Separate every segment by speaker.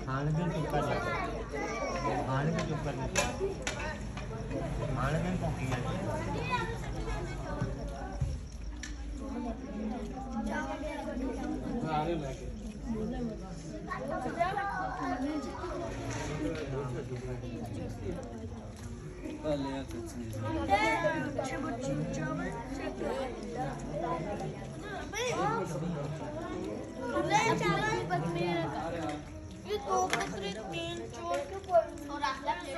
Speaker 1: खाने भी चुप कर खाने भी चुप कर खाने में कौन किया आगे लेके
Speaker 2: ये दो पत्रे तीन चोर के और आखिर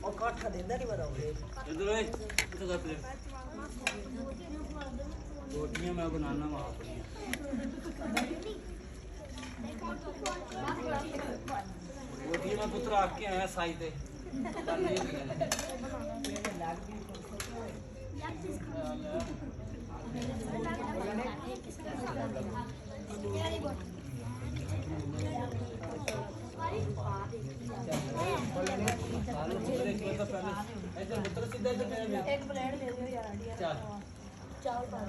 Speaker 3: और काठा देंदा नहीं बताओगे
Speaker 1: इधर ए इधर कर प्लेट रोटियां मैं बनाना वहां पर रोटियां मैं पुत्र आके आया साई ते
Speaker 2: एक प्लेट दे दो यार चावल पा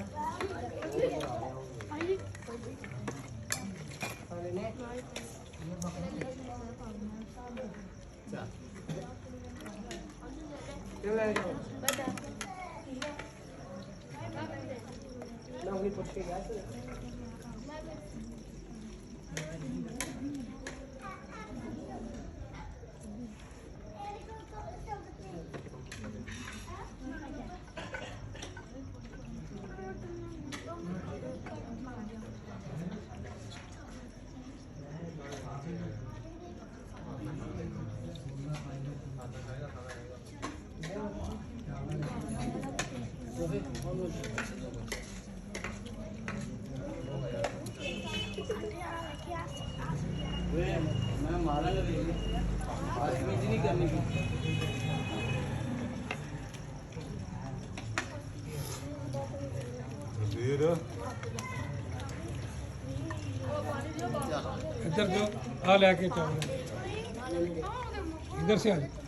Speaker 1: मैं मारा आज नहीं करनी
Speaker 4: इधर जो आ लेके चलो इधर से आ
Speaker 2: जाओ